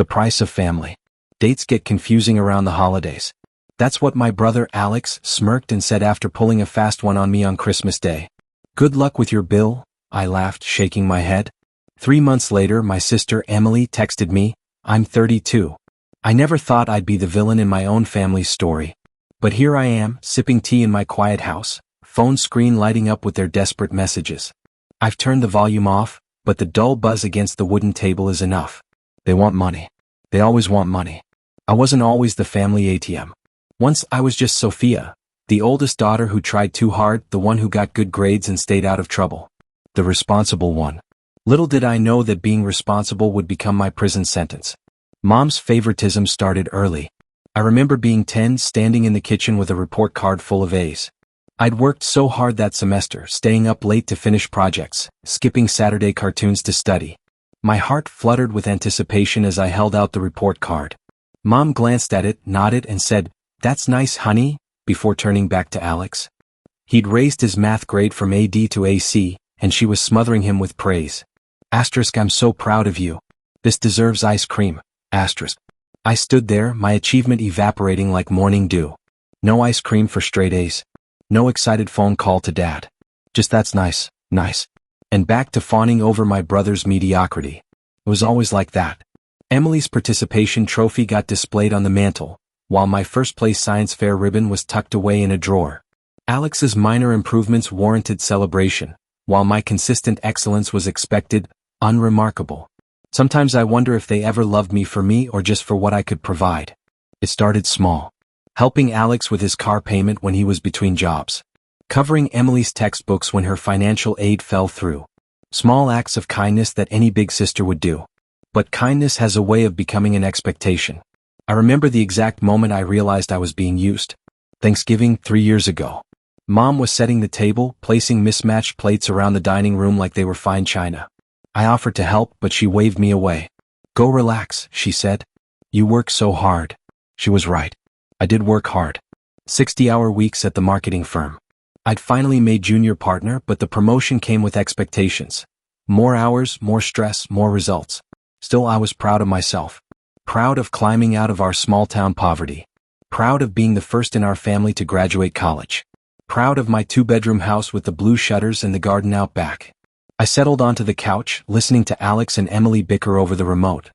The price of family. Dates get confusing around the holidays. That's what my brother Alex smirked and said after pulling a fast one on me on Christmas Day. Good luck with your bill, I laughed, shaking my head. 3 months later, my sister Emily texted me, I'm 32. I never thought I'd be the villain in my own family's story. But here I am, sipping tea in my quiet house, phone screen lighting up with their desperate messages. I've turned the volume off, but the dull buzz against the wooden table is enough. They want money. They always want money. I wasn't always the family ATM. Once I was just Sophia, the oldest daughter who tried too hard, the one who got good grades and stayed out of trouble. The responsible one. Little did I know that being responsible would become my prison sentence. Mom's favoritism started early. I remember being 10, standing in the kitchen with a report card full of A's. I'd worked so hard that semester, staying up late to finish projects, skipping Saturday cartoons to study. My heart fluttered with anticipation as I held out the report card. Mom glanced at it, nodded, and said, "That's nice, honey," before turning back to Alex. He'd raised his math grade from AD to AC, and she was smothering him with praise. Asterisk, I'm so proud of you. This deserves ice cream. Asterisk. I stood there, my achievement evaporating like morning dew. No ice cream for straight A's. No excited phone call to dad. Just that's nice, nice. And back to fawning over my brother's mediocrity. It was always like that. Emily's participation trophy got displayed on the mantle, while my first place science fair ribbon was tucked away in a drawer. Alex's minor improvements warranted celebration, while my consistent excellence was expected, unremarkable. Sometimes I wonder if they ever loved me for me or just for what I could provide. It started small. Helping Alex with his car payment when he was between jobs. Covering Emily's textbooks when her financial aid fell through. Small acts of kindness that any big sister would do. But kindness has a way of becoming an expectation. I remember the exact moment I realized I was being used. Thanksgiving 3 years ago. Mom was setting the table, placing mismatched plates around the dining room like they were fine china. I offered to help, but she waved me away. Go relax, she said. You work so hard. She was right. I did work hard. 60-hour weeks at the marketing firm. I'd finally made junior partner, but the promotion came with expectations. More hours, more stress, more results. Still, I was proud of myself. Proud of climbing out of our small-town poverty. Proud of being the first in our family to graduate college. Proud of my 2-bedroom house with the blue shutters and the garden out back. I settled onto the couch, listening to Alex and Emily bicker over the remote.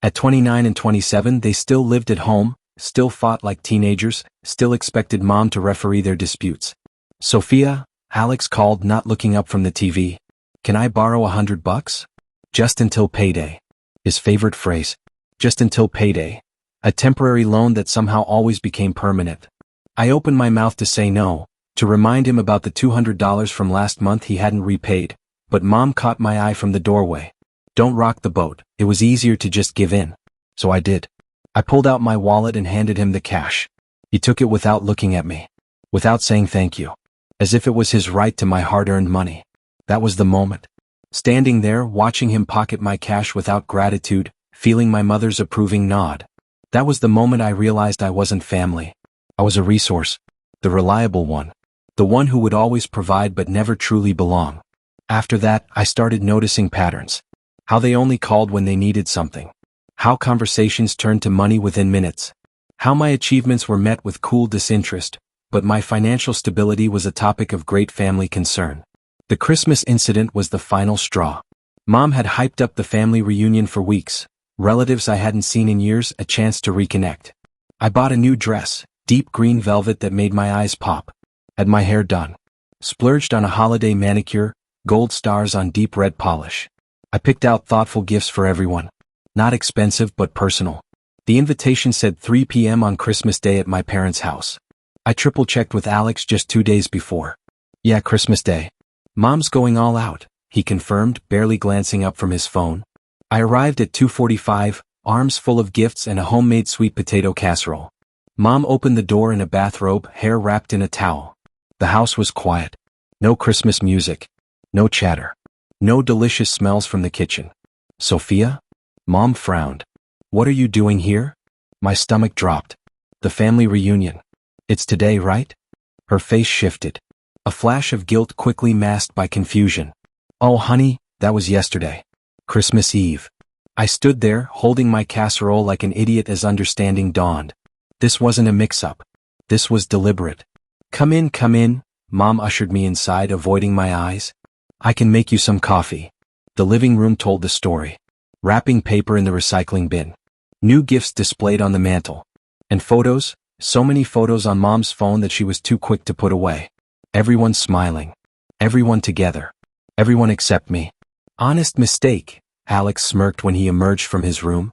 At 29 and 27, they still lived at home, still fought like teenagers, still expected Mom to referee their disputes. Sophia, Alex called, not looking up from the TV. Can I borrow $100? Just until payday. His favorite phrase. Just until payday. A temporary loan that somehow always became permanent. I opened my mouth to say no, to remind him about the $200 from last month he hadn't repaid, but Mom caught my eye from the doorway. Don't rock the boat, it was easier to just give in. So I did. I pulled out my wallet and handed him the cash. He took it without looking at me. Without saying thank you. As if it was his right to my hard-earned money. That was the moment. Standing there, watching him pocket my cash without gratitude, feeling my mother's approving nod. That was the moment I realized I wasn't family. I was a resource. The reliable one. The one who would always provide but never truly belong. After that, I started noticing patterns. How they only called when they needed something. How conversations turned to money within minutes. How my achievements were met with cool disinterest, but my financial stability was a topic of great family concern. The Christmas incident was the final straw. Mom had hyped up the family reunion for weeks. Relatives I hadn't seen in years, a chance to reconnect. I bought a new dress, deep green velvet that made my eyes pop. Had my hair done. Splurged on a holiday manicure, gold stars on deep red polish. I picked out thoughtful gifts for everyone. Not expensive but personal. The invitation said 3 p.m. on Christmas Day at my parents' house. I triple-checked with Alex just 2 days before. Yeah, Christmas Day. Mom's going all out, he confirmed, barely glancing up from his phone. I arrived at 2:45, arms full of gifts and a homemade sweet potato casserole. Mom opened the door in a bathrobe, hair wrapped in a towel. The house was quiet. No Christmas music. No chatter. No delicious smells from the kitchen. Sophia? Mom frowned. What are you doing here? My stomach dropped. The family reunion. It's today, right? Her face shifted. A flash of guilt quickly masked by confusion. Oh honey, that was yesterday. Christmas Eve. I stood there, holding my casserole like an idiot as understanding dawned. This wasn't a mix-up. This was deliberate. Come in, Mom ushered me inside, avoiding my eyes. I can make you some coffee. The living room told the story. Wrapping paper in the recycling bin. New gifts displayed on the mantel. And photos, so many photos on Mom's phone that she was too quick to put away. Everyone smiling. Everyone together. Everyone except me. Honest mistake, Alex smirked when he emerged from his room.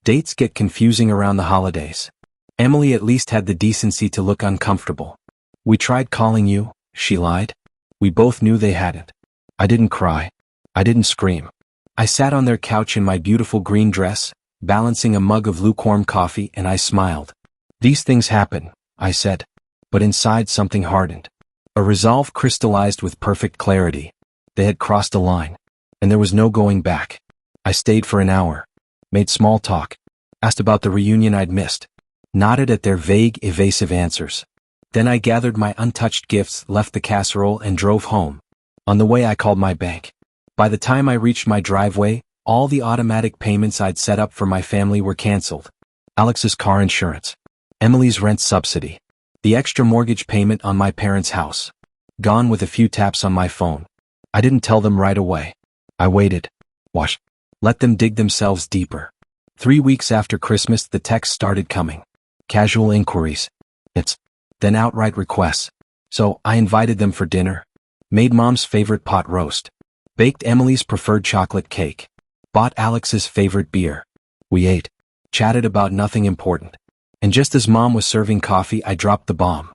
Dates get confusing around the holidays. Emily at least had the decency to look uncomfortable. We tried calling you, she lied. We both knew they hadn't. I didn't cry. I didn't scream. I sat on their couch in my beautiful green dress, balancing a mug of lukewarm coffee, and I smiled. These things happen, I said. But inside something hardened. A resolve crystallized with perfect clarity. They had crossed a line. And there was no going back. I stayed for an hour. Made small talk. Asked about the reunion I'd missed. Nodded at their vague, evasive answers. Then I gathered my untouched gifts, left the casserole, and drove home. On the way I called my bank. By the time I reached my driveway, all the automatic payments I'd set up for my family were canceled. Alex's car insurance. Emily's rent subsidy. The extra mortgage payment on my parents' house. Gone with a few taps on my phone. I didn't tell them right away. I waited. Watched. Let them dig themselves deeper. 3 weeks after Christmas, the texts started coming. Casual inquiries. Then outright requests. So I invited them for dinner. Made Mom's favorite pot roast. Baked Emily's preferred chocolate cake. Bought Alex's favorite beer. We ate. Chatted about nothing important. And just as Mom was serving coffee, I dropped the bomb.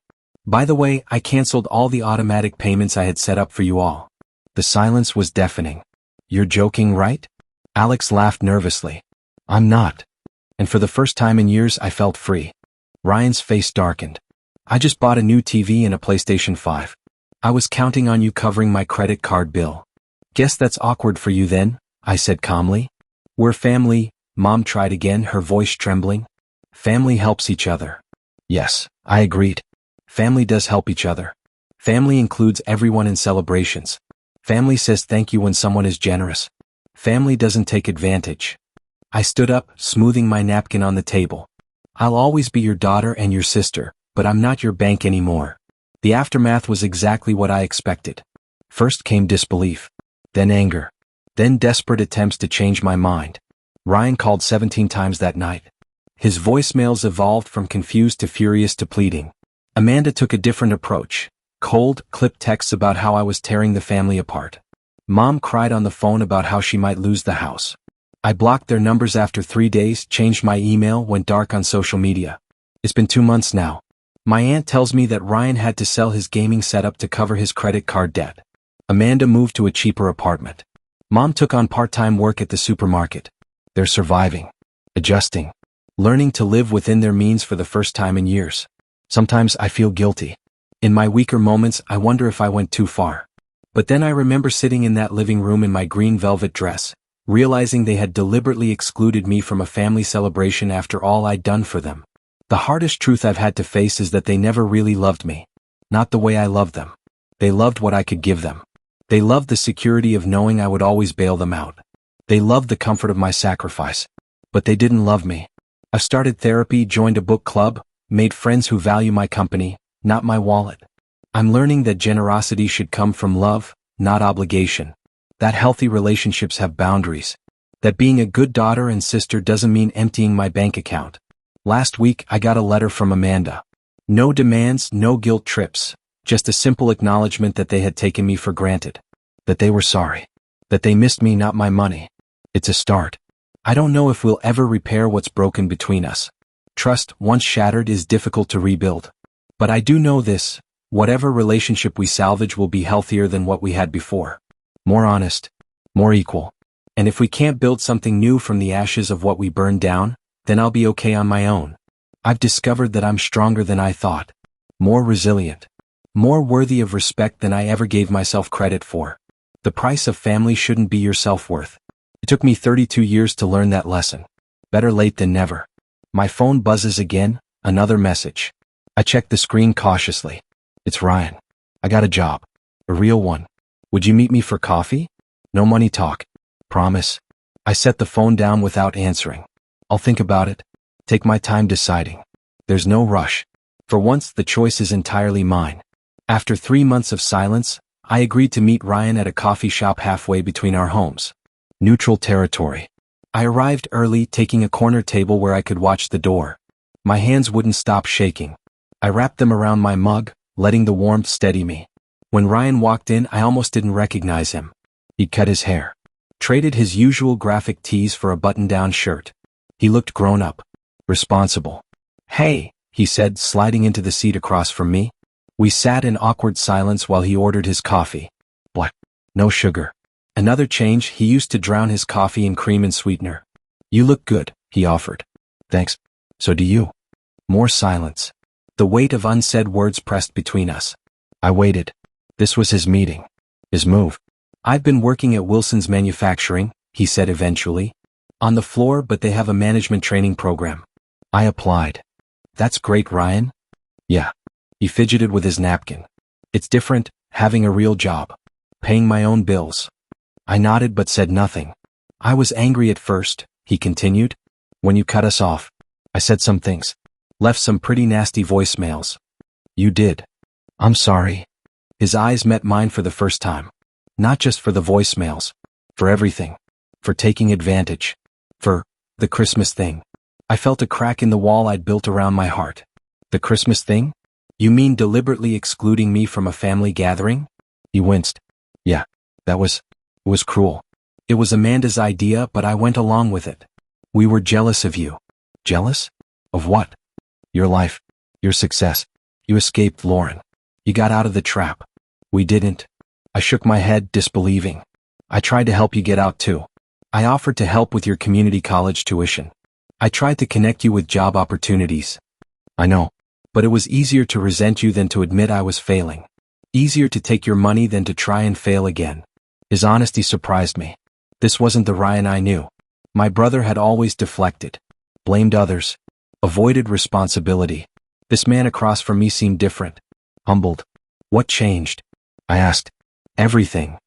By the way, I canceled all the automatic payments I had set up for you all. The silence was deafening. You're joking, right? Alex laughed nervously. I'm not. And for the first time in years, I felt free. Ryan's face darkened. I just bought a new TV and a PlayStation 5. I was counting on you covering my credit card bill. Guess that's awkward for you then, I said calmly. We're family, Mom tried again, her voice trembling. Family helps each other. Yes, I agreed. Family does help each other. Family includes everyone in celebrations. Family says thank you when someone is generous. Family doesn't take advantage. I stood up, smoothing my napkin on the table. I'll always be your daughter and your sister, but I'm not your bank anymore. The aftermath was exactly what I expected. First came disbelief. Then anger. Then desperate attempts to change my mind. Ryan called 17 times that night. His voicemails evolved from confused to furious to pleading. Amanda took a different approach. Cold, clipped texts about how I was tearing the family apart. Mom cried on the phone about how she might lose the house. I blocked their numbers after 3 days, changed my email, went dark on social media. It's been 2 months now. My aunt tells me that Ryan had to sell his gaming setup to cover his credit card debt. Amanda moved to a cheaper apartment. Mom took on part-time work at the supermarket. They're surviving. Adjusting. Learning to live within their means for the first time in years. Sometimes I feel guilty. In my weaker moments, I wonder if I went too far. But then I remember sitting in that living room in my green velvet dress, realizing they had deliberately excluded me from a family celebration after all I'd done for them. The hardest truth I've had to face is that they never really loved me. Not the way I loved them. They loved what I could give them. They loved the security of knowing I would always bail them out. They loved the comfort of my sacrifice. But they didn't love me. I've started therapy, joined a book club, made friends who value my company, not my wallet. I'm learning that generosity should come from love, not obligation. That healthy relationships have boundaries. That being a good daughter and sister doesn't mean emptying my bank account. Last week, I got a letter from Amanda. No demands, no guilt trips. Just a simple acknowledgement that they had taken me for granted. That they were sorry. That they missed me, not my money. It's a start. I don't know if we'll ever repair what's broken between us. Trust, once shattered, is difficult to rebuild. But I do know this, whatever relationship we salvage will be healthier than what we had before. More honest. More equal. And if we can't build something new from the ashes of what we burned down, then I'll be okay on my own. I've discovered that I'm stronger than I thought. More resilient. More worthy of respect than I ever gave myself credit for. The price of family shouldn't be your self-worth. It took me 32 years to learn that lesson. Better late than never. My phone buzzes again, another message. I check the screen cautiously. It's Ryan. I got a job. A real one. Would you meet me for coffee? No money talk. Promise. I set the phone down without answering. I'll think about it. Take my time deciding. There's no rush. For once, the choice is entirely mine. After 3 months of silence, I agreed to meet Ryan at a coffee shop halfway between our homes. Neutral territory. I arrived early, taking a corner table where I could watch the door. My hands wouldn't stop shaking. I wrapped them around my mug, letting the warmth steady me. When Ryan walked in, I almost didn't recognize him. He'd cut his hair. Traded his usual graphic tees for a button-down shirt. He looked grown up. Responsible. "Hey," he said, sliding into the seat across from me. We sat in awkward silence while he ordered his coffee. Black. No sugar. Another change, he used to drown his coffee in cream and sweetener. "You look good," he offered. "Thanks. So do you." More silence. The weight of unsaid words pressed between us. I waited. This was his meeting. His move. "I've been working at Wilson's Manufacturing," he said eventually. "On the floor, but they have a management training program." I applied. "That's great, Ryan." "Yeah." He fidgeted with his napkin. "It's different, having a real job. Paying my own bills." I nodded but said nothing. "I was angry at first," he continued. "When you cut us off. I said some things. Left some pretty nasty voicemails." "You did." "I'm sorry." His eyes met mine for the first time. Not just for the voicemails. For everything. For taking advantage. For the Christmas thing. I felt a crack in the wall I'd built around my heart. "The Christmas thing? You mean deliberately excluding me from a family gathering?" He winced. "Yeah, it was cruel. It was Amanda's idea, but I went along with it. We were jealous of you." "Jealous? Of what?" "Your life. Your success. You escaped Lauren. You got out of the trap. We didn't." I shook my head, disbelieving. "I tried to help you get out too. I offered to help with your community college tuition. I tried to connect you with job opportunities." "I know. But it was easier to resent you than to admit I was failing. Easier to take your money than to try and fail again." His honesty surprised me. This wasn't the Ryan I knew. My brother had always deflected. Blamed others. Avoided responsibility. This man across from me seemed different. Humbled. "What changed?" I asked. "Everything."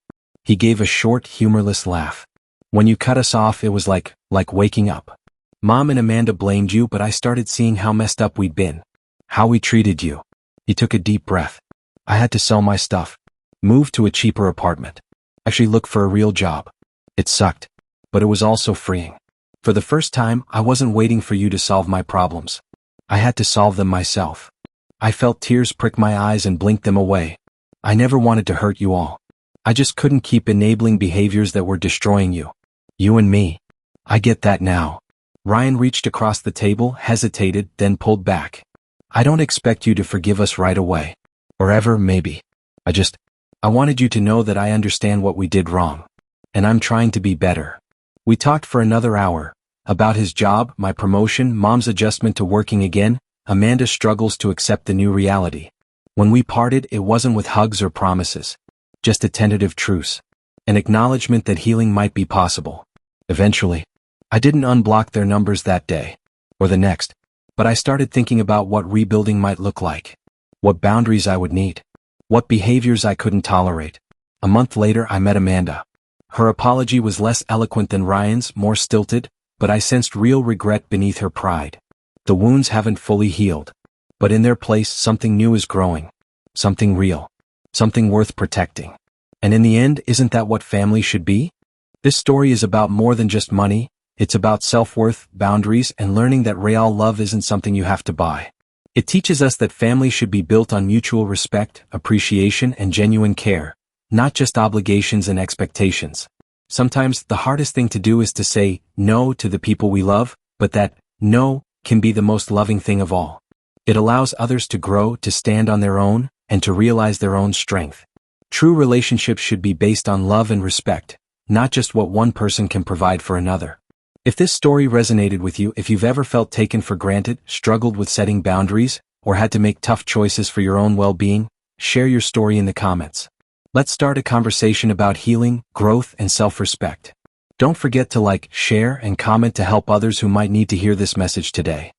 He gave a short, humorless laugh. "When you cut us off, it was like waking up. Mom and Amanda blamed you, but I started seeing how messed up we'd been. How we treated you." He took a deep breath. "I had to sell my stuff. Move to a cheaper apartment. Actually look for a real job. It sucked. But it was also freeing. For the first time, I wasn't waiting for you to solve my problems. I had to solve them myself." I felt tears prick my eyes and blinked them away. "I never wanted to hurt you all. I just couldn't keep enabling behaviors that were destroying you. You and me. I get that now." Ryan reached across the table, hesitated, then pulled back. "I don't expect you to forgive us right away. Or ever, maybe. I wanted you to know that I understand what we did wrong. And I'm trying to be better." We talked for another hour. About his job, my promotion, Mom's adjustment to working again, Amanda's struggles to accept the new reality. When we parted, it wasn't with hugs or promises. Just a tentative truce. An acknowledgement that healing might be possible. Eventually. I didn't unblock their numbers that day. Or the next. But I started thinking about what rebuilding might look like. What boundaries I would need. What behaviors I couldn't tolerate. A month later, I met Amanda. Her apology was less eloquent than Ryan's, more stilted, but I sensed real regret beneath her pride. The wounds haven't fully healed. But in their place, something new is growing. Something real. Something worth protecting. And in the end, isn't that what family should be? This story is about more than just money. It's about self-worth, boundaries, and learning that real love isn't something you have to buy. It teaches us that family should be built on mutual respect, appreciation, and genuine care, not just obligations and expectations. Sometimes the hardest thing to do is to say no to the people we love, but that no can be the most loving thing of all. It allows others to grow, to stand on their own, and to realize their own strength. True relationships should be based on love and respect, not just what one person can provide for another. If this story resonated with you, if you've ever felt taken for granted, struggled with setting boundaries, or had to make tough choices for your own well-being, share your story in the comments. Let's start a conversation about healing, growth, and self-respect. Don't forget to like, share, and comment to help others who might need to hear this message today.